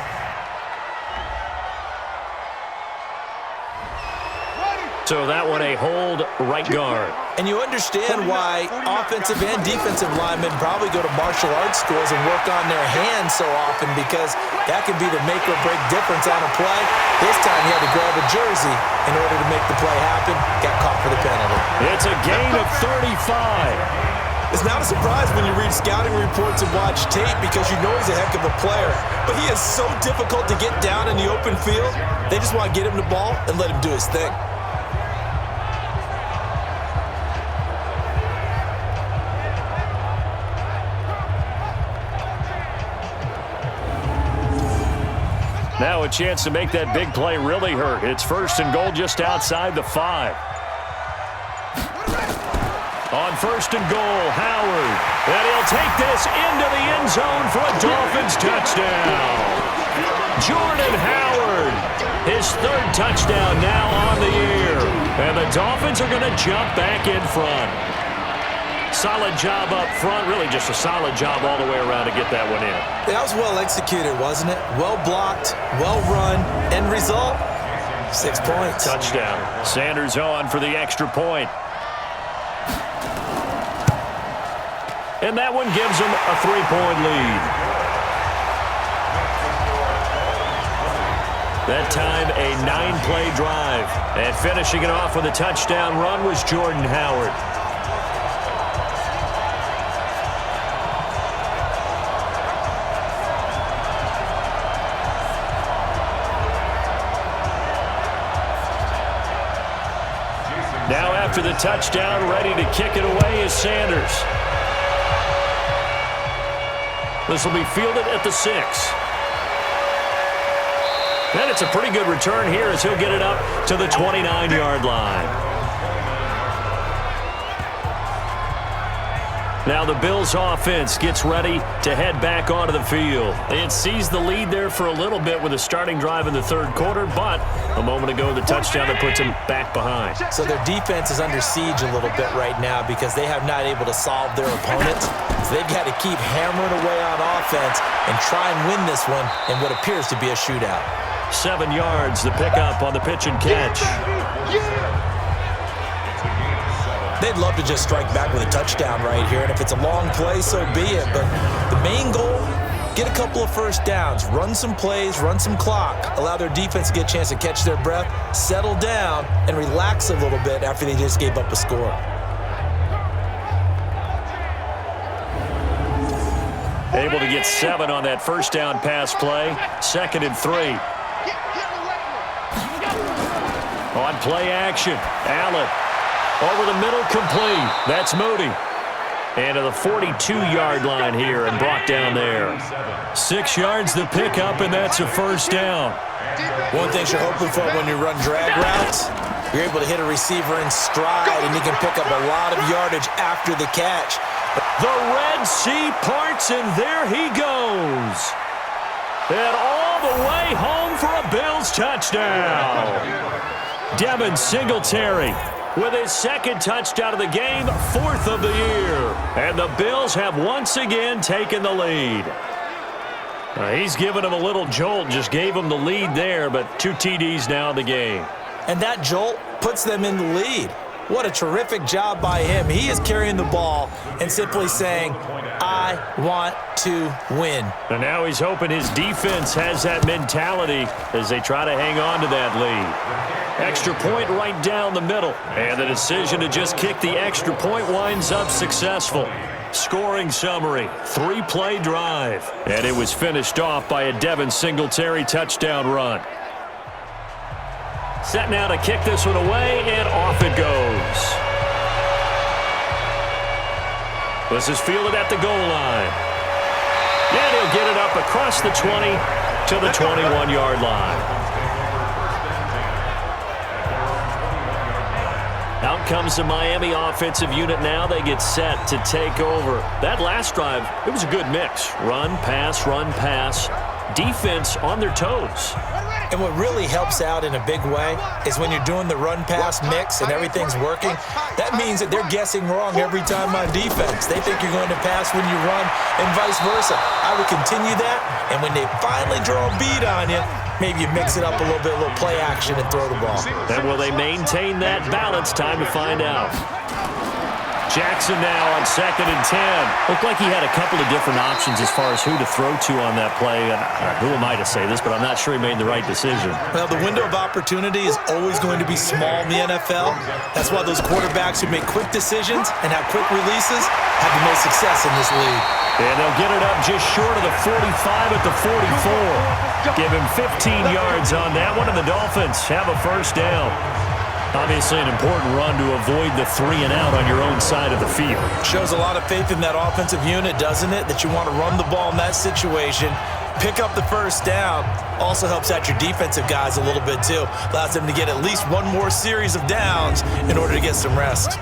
So that one a hold right guard. And you understand why offensive and defensive linemen probably go to martial arts schools and work on their hands so often, because that can be the make or break difference on a play. This time he had to grab a jersey in order to make the play happen. Got caught for the penalty. It's a gain of 35. It's not a surprise when you read scouting reports and watch tape, because you know he's a heck of a player. But he is so difficult to get down in the open field. They just want to get him the ball and let him do his thing. Now a chance to make that big play really hurt. It's 1st and goal just outside the 5. On 1st and goal, Howard. And he'll take this into the end zone for a Dolphins touchdown. Jordan Howard, his 3rd touchdown now on the year. And the Dolphins are going to jump back in front. Solid job up front, really just a solid job all the way around to get that one in. That was well executed, wasn't it? Well blocked, well run, end result, 6 points. Touchdown. Sanders on for the extra point. And that one gives them a 3-point lead. That time a 9-play drive. And finishing it off with a touchdown run was Jordan Howard. Now after the touchdown, ready to kick it away is Sanders. This will be fielded at the 6. And it's a pretty good return here as he'll get it up to the 29-yard line. Now the Bills offense gets ready to head back onto the field. It sees the lead there for a little bit with a starting drive in the 3rd quarter, but a moment ago the touchdown that puts them back behind. So their defense is under siege a little bit right now because they have not able to solve their opponents. So they've got to keep hammering away on offense and try and win this one in what appears to be a shootout. 7 yards, the pickup on the pitch and catch. They'd love to just strike back with a touchdown right here, and if it's a long play, so be it. But the main goal, get a couple of first downs, run some plays, run some clock, allow their defense to get a chance to catch their breath, settle down, and relax a little bit after they just gave up a score. Able to get 7 on that first down pass play. 2nd and 3. On play action, Allen. Over the middle, complete. That's Moody. And to the 42-yard line here and brought down there. 6 yards the pickup, and that's a first down. One thing you're hoping for when you run drag routes, you're able to hit a receiver in stride, and he can pick up a lot of yardage after the catch. The Red Sea parts, and there he goes. And all the way home for a Bills touchdown. Devin Singletary with his 2nd touchdown of the game, 4th of the year. And the Bills have once again taken the lead. He's given him a little jolt, just gave him the lead there, but 2 TDs now in the game. And that jolt puts them in the lead. What a terrific job by him. He is carrying the ball and simply saying, I want to win. And now he's hoping his defense has that mentality as they try to hang on to that lead. Extra point right down the middle. And the decision to just kick the extra point winds up successful. Scoring summary, 3-play drive. And it was finished off by a Devin Singletary touchdown run. Set now to kick this one away, and off it goes. This is fielded at the goal line. And he'll get it up across the 20 to the 21-yard line. Out comes the Miami offensive unit now. They get set to take over. That last drive, it was a good mix. Run, pass, defense on their toes. And what really helps out in a big way is when you're doing the run-pass mix and everything's working, that means that they're guessing wrong every time on defense. They think you're going to pass when you run and vice versa. I would continue that, and when they finally draw a bead on you, maybe you mix it up a little play action and throw the ball. Then will they maintain that balance? Time to find out. Jackson now on 2nd and 10. Looked like he had a couple of different options as far as who to throw to on that play. Who am I to say this, but I'm not sure he made the right decision. Well, the window of opportunity is always going to be small in the NFL. That's why those quarterbacks who make quick decisions and have quick releases have the most success in this league. And they'll get it up just short of the 45 at the 44. Give him 15 yards on that one, and the Dolphins have a first down. Obviously an important run to avoid the 3-and-out on your own side of the field. Shows a lot of faith in that offensive unit, doesn't it? That you want to run the ball in that situation, pick up the first down. Also helps out your defensive guys a little bit too. Allows them to get at least one more series of downs in order to get some rest.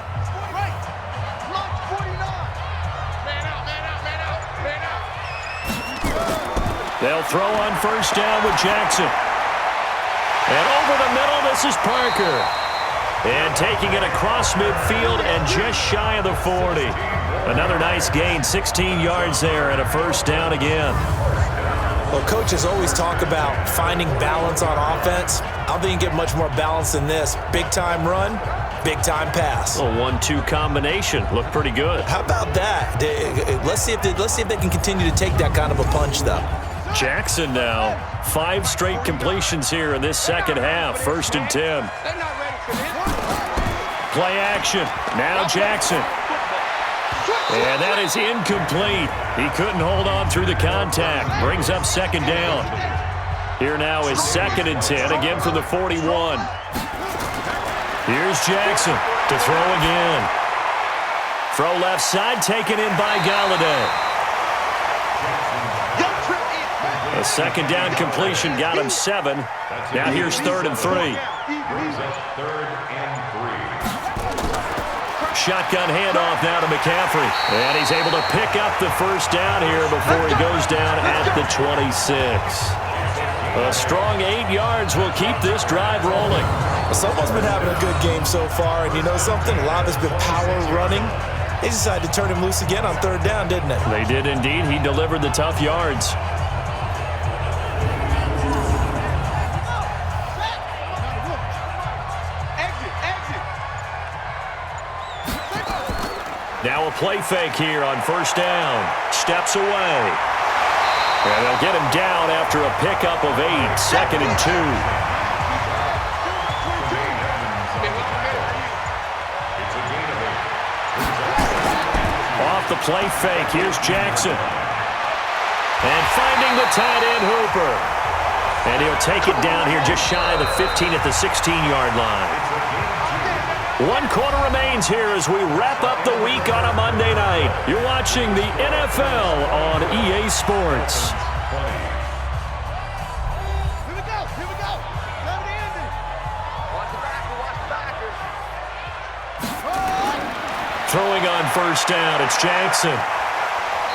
They'll throw on first down with Jackson. And over the middle, this is Parker. And taking it across midfield and just shy of the 40. Another nice gain, 16 yards there and a first down again. Well, coaches always talk about finding balance on offense. I don't think you get much more balance than this. Big-time run, big-time pass. A 1-2 combination. Looked pretty good. How about that? Let's see if they can continue to take that kind of a punch, though. Jackson now. 5 straight completions here in this second half. 1st and 10. Play action. Now Jackson. And that is incomplete. He couldn't hold on through the contact. Brings up 2nd down. Here now is 2nd and 10, again from the 41. Here's Jackson to throw again. Throw left side, taken in by Galladay. A 2nd down completion got him 7. Now here's 3rd and 3. Shotgun handoff now to McCaffrey. And he's able to pick up the first down here before he goes down at the 26. A strong 8 yards will keep this drive rolling. Well, someone's been having a good game so far, and you know something? A lot has been power running. They decided to turn him loose again on 3rd down, didn't they? They did indeed. He delivered the tough yards. Now a play fake here on first down. Steps away. And they'll get him down after a pickup of 8. 2nd and 2. Off the play fake, here's Jackson. And finding the tight end Hooper. And he'll take it down here just shy of the 15 at the 16-yard line. 1 quarter remains here as we wrap up the week on a Monday night. You're watching the NFL on EA Sports. Here we go. Watch the backers. Throwing on first down, it's Jackson.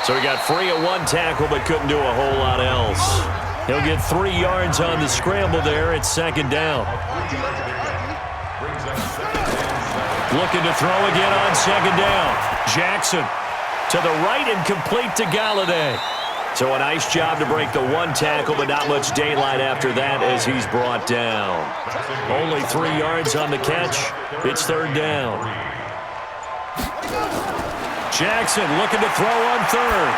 So he got free of 1 tackle but couldn't do a whole lot else. He'll get 3 yards on the scramble there. It's 2nd down. Looking to throw again on 2nd down. Jackson to the right and complete to Galladay. So a nice job to break the 1 tackle, but not much daylight after that as he's brought down. Only 3 yards on the catch. It's 3rd down. Jackson looking to throw on 3rd.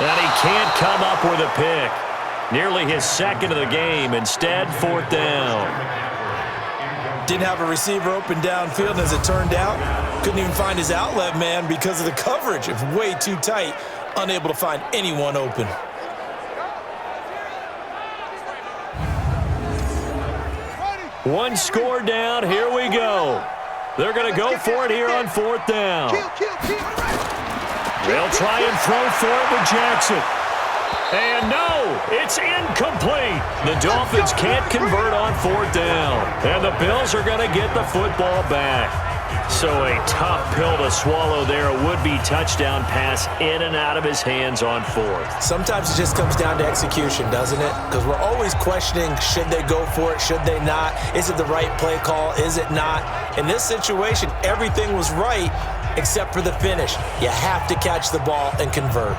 And he can't come up with a pick. Nearly his 2nd of the game. Instead, 4th down. Didn't have a receiver open downfield, as it turned out. Couldn't even find his outlet man because of the coverage. It was way too tight. Unable to find anyone open. One score down. Here we go. They're going to go for it here on 4th down. They'll try and throw for it with Jackson. And no, it's incomplete. The Dolphins can't convert on 4th down. And the Bills are going to get the football back. So a tough pill to swallow there. A would-be touchdown pass in and out of his hands on 4th. Sometimes it just comes down to execution, doesn't it? Because we're always questioning, should they go for it, should they not? Is it the right play call, is it not? In this situation, everything was right except for the finish. You have to catch the ball and convert.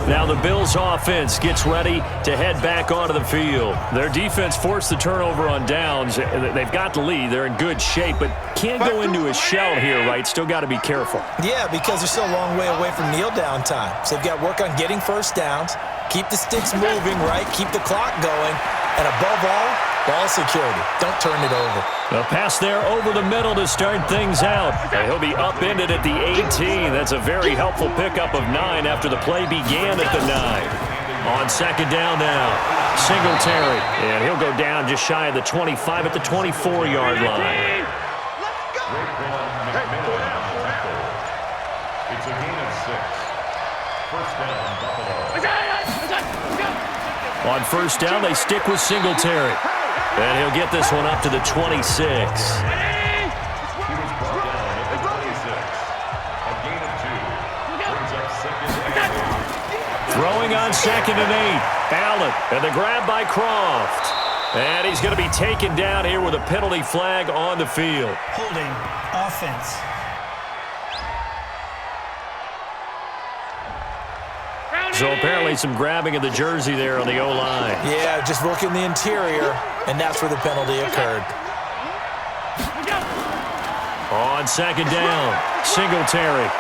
Now the Bills offense gets ready to head back onto the field. Their defense forced the turnover on downs. They've got the lead. They're in good shape, but can't go into a shell here, right? Still got to be careful. Yeah, because they're still a long way away from kneel down time. So they've got to work on getting first downs, keep the sticks moving, right? Keep the clock going, and above all, ball security. Don't turn it over. A pass there over the middle to start things out. And he'll be upended at the 18. That's a very helpful pickup of 9 after the play began at the 9. On 2nd down now, Singletary. And he'll go down just shy of the 25 at the 24-yard line. It's a gain of 6. First down, Buffalo. On first down, they stick with Singletary. And he'll get this one up to the 26. He was brought down at the 26. A gain of 2. Brings up 2nd and 8. Throwing on 2nd and 8. Allen, and the grab by Croft. And he's going to be taken down here with a penalty flag on the field. Holding offense. So apparently some grabbing of the jersey there on the O-line. Yeah, just working the interior, and that's where the penalty occurred. On 2nd down, Singletary.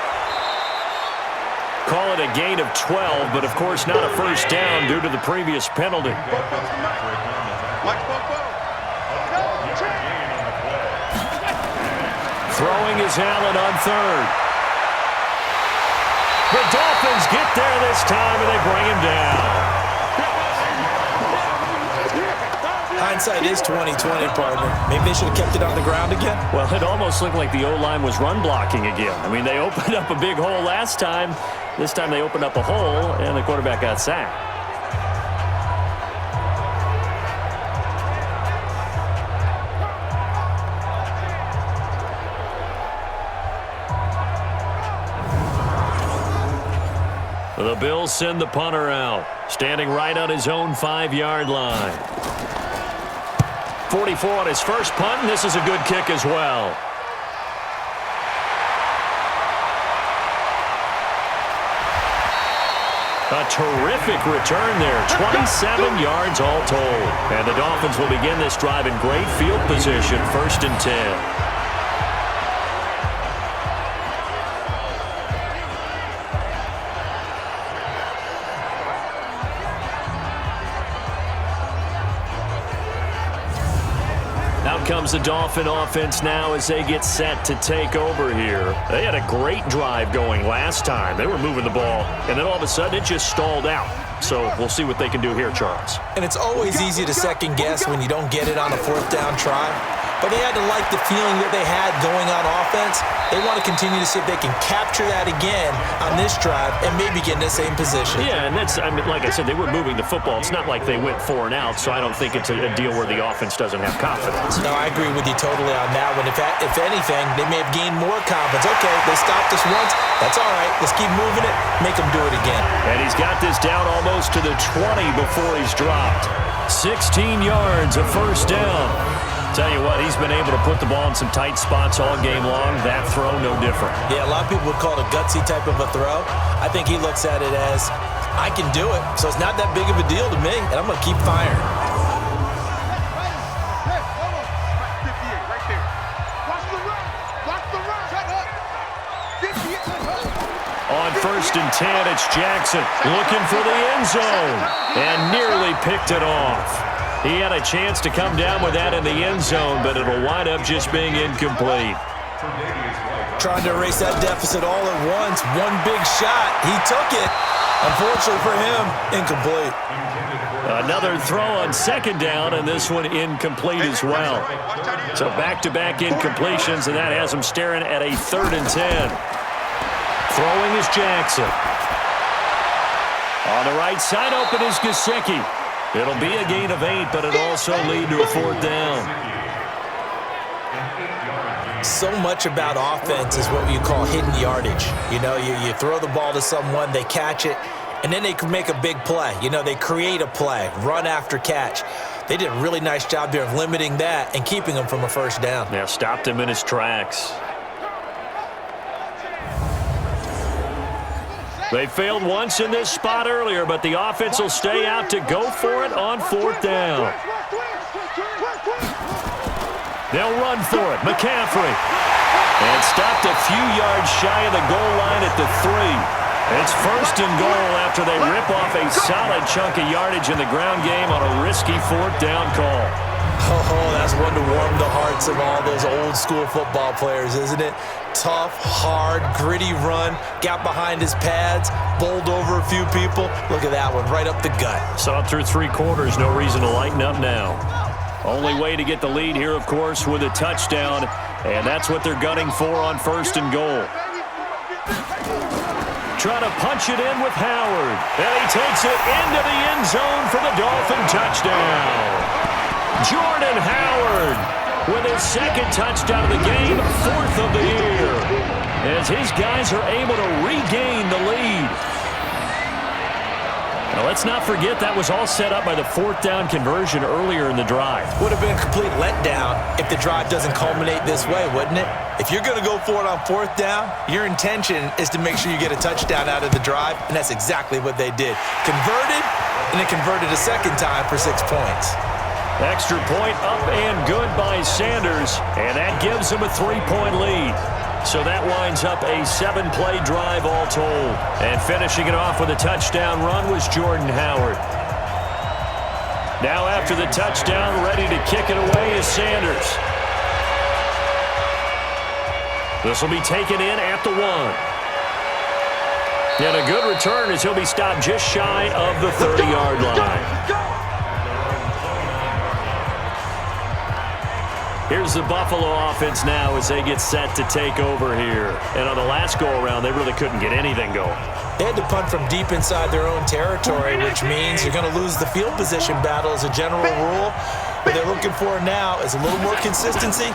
Call it a gain of 12, but of course not a first down due to the previous penalty. Throwing is Allen on 3rd. The Dolphins get there this time, and they bring him down. Hindsight is 20/20, partner. Maybe they should have kept it on the ground again. Well, it almost looked like the O-line was run blocking again. I mean, they opened up a big hole last time. This time they opened up a hole, and the quarterback got sacked. The Bills send the punter out, standing right on his own 5-yard line. 44 on his first punt, and this is a good kick as well. A terrific return there, 27 yards all told. And the Dolphins will begin this drive in great field position, 1st and 10. comes the Dolphin offense now as they get set to take over here. They had a great drive going last time. They were moving the ball, and then all of a sudden it just stalled out. So we'll see what they can do here, Charles. And it's always easy to second guess when you don't get it on a fourth down try. But they had to like the feeling that they had going on offense. They want to continue to see if they can capture that again on this drive and maybe get in the same position. Yeah, and that's, I mean, like I said, they were moving the football. It's not like they went 4 and out, so I don't think it's a deal where the offense doesn't have confidence. No, I agree with you totally on that one. If anything, they may have gained more confidence. Okay, they stopped us once. That's all right. Let's keep moving it. Make them do it again. And he's got this down almost to the 20 before he's dropped. 16 yards, a first down. Tell you what, he's been able to put the ball in some tight spots all game long. That throw, no different. Yeah, a lot of people would call it a gutsy type of a throw. I think he looks at it as, I can do it, so it's not that big of a deal to me, and I'm going to keep firing. On 1st and 10, it's Jackson looking for the end zone and nearly picked it off. He had a chance to come down with that in the end zone, but it'll wind up just being incomplete. Trying to erase that deficit all at once. One big shot. He took it. Unfortunately for him, incomplete. Another throw on 2nd down, and this one incomplete as well. So back-to-back incompletions, and that has him staring at a 3rd and 10. Throwing is Jackson. On the right side, open is Gesicki. It'll be a gain of 8, but it'll also lead to a 4th down. So much about offense is what you call hidden yardage. You know, you throw the ball to someone, they catch it, and then they can make a big play. You know, they create a play, run after catch. They did a really nice job there of limiting that and keeping him from a first down. Yeah, stopped him in his tracks. They failed once in this spot earlier, but the offense will stay out to go for it on 4th down. They'll run for it. McCaffrey. And stopped a few yards shy of the goal line at the 3. It's 1st and goal after they rip off a solid chunk of yardage in the ground game on a risky 4th down call. Oh, that's one to warm the hearts of all those old school football players, isn't it? Tough, hard, gritty run, got behind his pads, bowled over a few people. Look at that one, right up the gut. Saw it through 3 quarters, no reason to lighten up now. Only way to get the lead here, of course, with a touchdown, and that's what they're gunning for on 1st and goal. Trying to punch it in with Howard, and he takes it into the end zone for the Dolphin touchdown. Jordan Howard with his 2nd touchdown of the game, 4th of the year, as his guys are able to regain the lead. Now, let's not forget that was all set up by the 4th down conversion earlier in the drive. Would have been a complete letdown if the drive doesn't culminate this way, wouldn't it? If you're going to go for it on 4th down, your intention is to make sure you get a touchdown out of the drive, and that's exactly what they did. Converted, and then converted a 2nd time for 6 points. Extra point up and good by Sanders, and that gives him a 3-point lead. So that winds up a 7-play drive all told. And finishing it off with a touchdown run was Jordan Howard. Now after the touchdown, ready to kick it away is Sanders. This will be taken in at the 1. And a good return as he'll be stopped just shy of the 30-yard line. Here's the Buffalo offense now as they get set to take over here. And on the last go-around, they really couldn't get anything going. They had to punt from deep inside their own territory, which means you're going to lose the field position battle as a general rule. What they're looking for now is a little more consistency,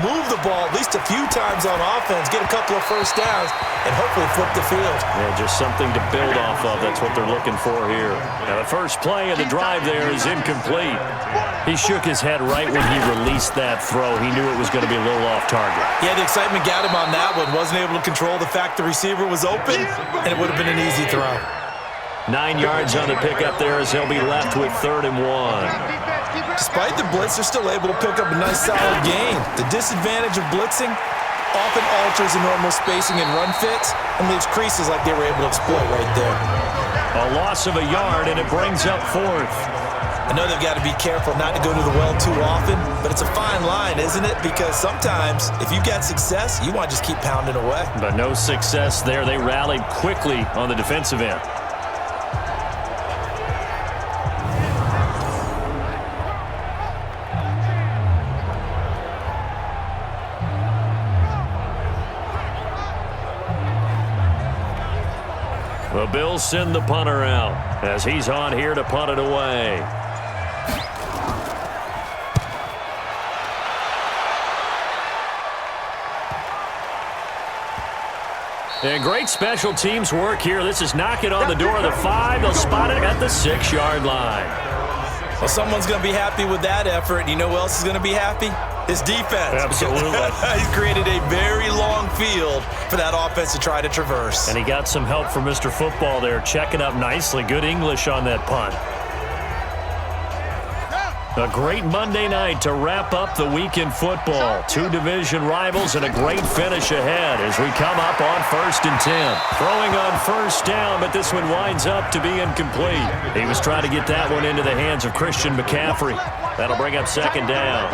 move the ball at least a few times on offense, get a couple of first downs, and hopefully flip the field. Yeah, just something to build off of. That's what they're looking for here. Now, the first play of the drive there is incomplete. He shook his head right when he released that throw. He knew it was going to be a little off target. Yeah, the excitement got him on that one. Wasn't able to control the fact the receiver was open, and it would have been an easy throw. 9 yards on the pickup there as he'll be left with 3rd and 1. Despite the blitz, they're still able to pick up a nice solid gain. The disadvantage of blitzing often alters the normal spacing and run fits and leaves creases like they were able to exploit right there. A loss of a yard, and it brings up 4th. I know they've got to be careful not to go to the well too often, but it's a fine line, isn't it? Because sometimes if you've got success, you want to just keep pounding away. But no success there. They rallied quickly on the defensive end. The Bills send the punter out as he's on here to punt it away. And great special teams work here. This is knocking on the door of the 5. They'll spot it at the 6-yard line. Well, someone's going to be happy with that effort. You know who else is going to be happy? His defense. Absolutely. He's created a very long field for that offense to try to traverse. And he got some help from Mr. Football there, checking up nicely. Good English on that punt. A great Monday night to wrap up the week in football. 2 division rivals and a great finish ahead as we come up on 1st and 10. Throwing on 1st down, but this one winds up to be incomplete. He was trying to get that one into the hands of Christian McCaffrey. That'll bring up 2nd down.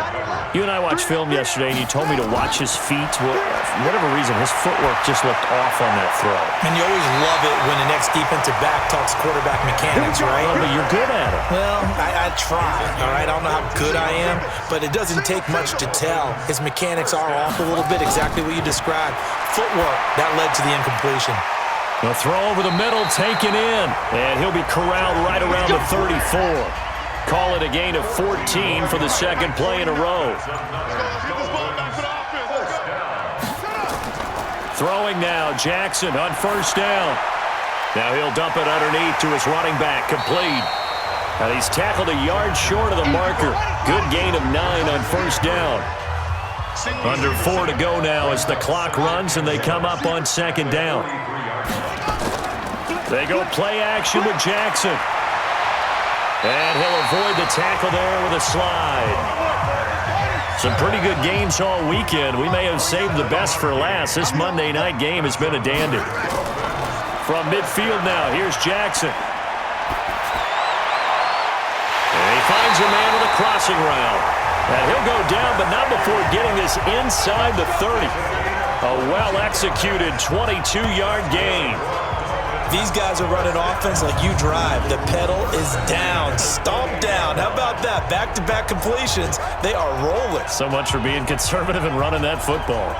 You and I watched film yesterday, and you told me to watch his feet. Well, for whatever reason, his footwork just looked off on that throw. And you always love it when the next defensive back talks quarterback mechanics, right? Well, but you're good at it. Well, I try, all right? I don't know how good I am, but it doesn't take much to tell. His mechanics are off a little bit, exactly what you described. Footwork, that led to the incompletion. The throw over the middle, taken in, and he'll be corralled right around the 34. Call it a gain of 14 for the 2nd play in a row. Throwing now, Jackson on 1st down. Now he'll dump it underneath to his running back, complete. And he's tackled a yard short of the marker. Good gain of 9 on 1st down. Under 4 to go now as the clock runs and they come up on 2nd down. They go play action with Jackson. And he'll avoid the tackle there with a slide. Some pretty good games all weekend. We may have saved the best for last. This Monday night game has been a dandy. From midfield now, here's Jackson. And he finds a man with a crossing route. And he'll go down, but not before getting this inside the 30. A well-executed 22-yard gain. These guys are running offense like you drive. The pedal is down, stomp down. How about that? Back-to-back completions. They are rolling. So much for being conservative and running that football.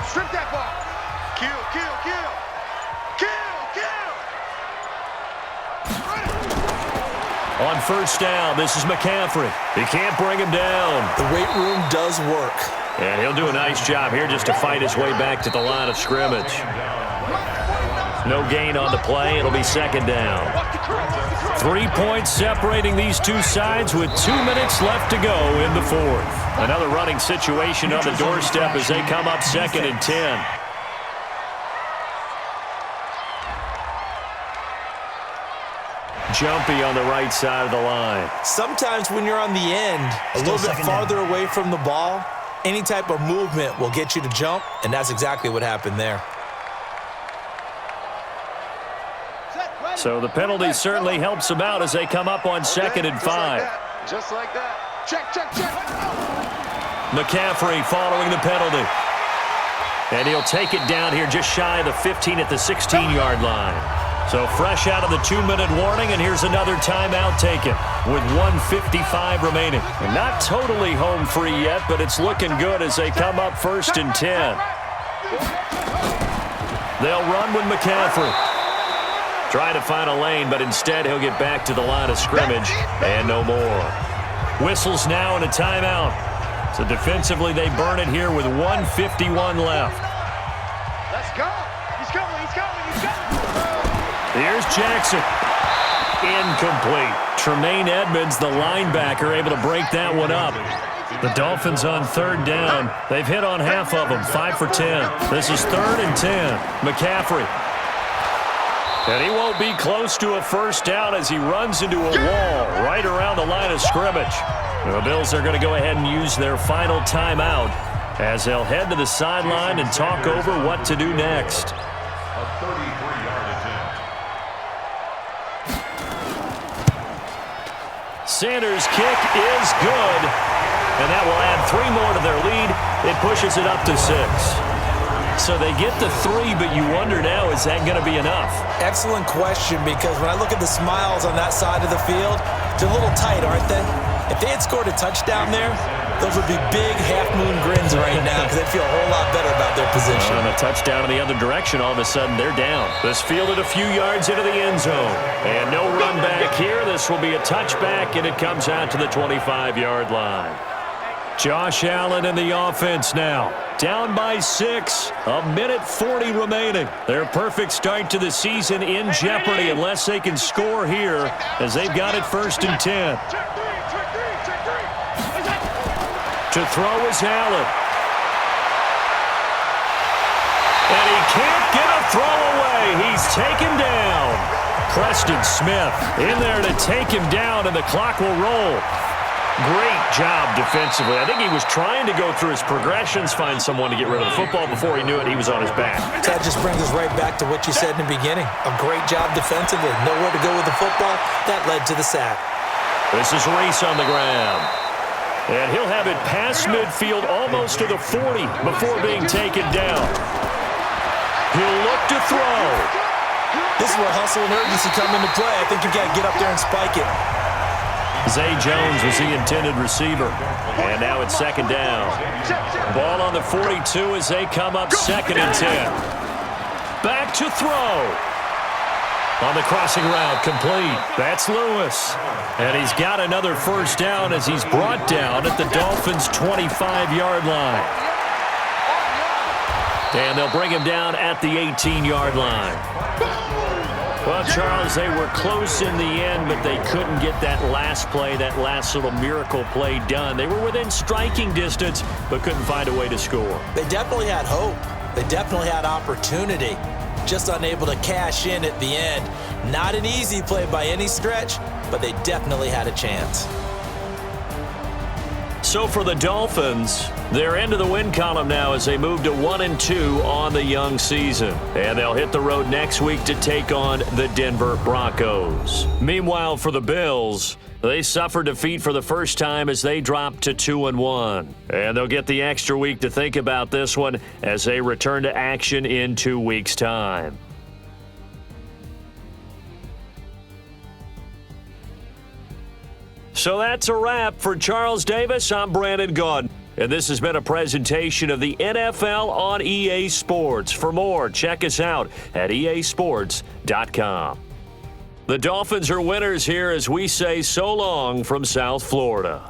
Strip that ball. Kill, kill, kill. Kill, kill. On 1st down, this is McCaffrey. He can't bring him down. The weight room does work. And he'll do a nice job here just to fight his way back to the line of scrimmage. No gain on the play. It'll be 2nd down. 3 points separating these two sides with 2 minutes left to go in the 4th. Another running situation on the doorstep as they come up 2nd and 10. Jumpy on the right side of the line. Sometimes when you're on the end, a little bit farther away from the ball, any type of movement will get you to jump, and that's exactly what happened there. So the penalty certainly helps them out as they come up on 2nd and 5. Just like that. Check, check, check. McCaffrey following the penalty. And he'll take it down here just shy of the 15 at the 16-yard line. So fresh out of the 2-minute warning, and here's another timeout taken with 1:55 remaining. And not totally home free yet, but it's looking good as they come up 1st and 10. They'll run with McCaffrey. Try to find a lane, but instead he'll get back to the line of scrimmage and no more. Whistles now and a timeout. So defensively they burn it here with 1:51 left. Let's go. He's coming, he's coming, he's coming. Here's Jackson. Incomplete. Tremaine Edmonds, the linebacker, able to break that one up. The Dolphins on 3rd down. They've hit on half of them, 5 for 10. This is 3rd and 10. McCaffrey. And he won't be close to a 1st down as he runs into a wall right around the line of scrimmage. The Bills are going to go ahead and use their final timeout as they'll head to the sideline and talk over what to do next. A 33-yard attempt. Sanders' kick is good, and that will add 3 more to their lead. It pushes it up to 6. So they get the 3, but you wonder now, is that going to be enough? Excellent question, because when I look at the smiles on that side of the field, they're a little tight, aren't they? If they had scored a touchdown there, those would be big half-moon grins right now because they'd feel a whole lot better about their position. On a touchdown in the other direction, all of a sudden they're down. This fielded a few yards into the end zone. And no run back here. This will be a touchback, and it comes out to the 25-yard line. Josh Allen in the offense now. Down by 6, a minute 40 remaining. Their perfect start to the season in jeopardy unless they can score here, as they've got it 1st and 10. To throw is Allen. And he can't get a throw away. He's taken down. Preston Smith in there to take him down, and the clock will roll. Great job defensively. I think he was trying to go through his progressions, find someone to get rid of the football. Before he knew it, he was on his back. That just brings us right back to what you said in the beginning. A great job defensively. Nowhere to go with the football. That led to the sack. This is Reese on the ground. And he'll have it past midfield almost to the 40 before being taken down. He'll look to throw. This is where hustle and urgency come into play. I think you've got to get up there and spike it. Zay Jones was the intended receiver. And now it's 2nd down. Ball on the 42 as they come up 2nd and 10. Back to throw. On the crossing route, complete. That's Lewis. And he's got another 1st down as he's brought down at the Dolphins' 25-yard line. And they'll bring him down at the 18-yard line. Well, Charles, they were close in the end, but they couldn't get that last play, that last little miracle play done. They were within striking distance, but couldn't find a way to score. They definitely had hope. They definitely had opportunity. Just unable to cash in at the end. Not an easy play by any stretch, but they definitely had a chance. So for the Dolphins, they're into the win column now as they move to 1-2 on the young season. And they'll hit the road next week to take on the Denver Broncos. Meanwhile, for the Bills, they suffered defeat for the first time as they dropped to 2-1. And they'll get the extra week to think about this one as they return to action in 2 weeks' time. So that's a wrap. For Charles Davis, I'm Brandon Gaudin. And this has been a presentation of the NFL on EA Sports. For more, check us out at easports.com. The Dolphins are winners here as we say so long from South Florida.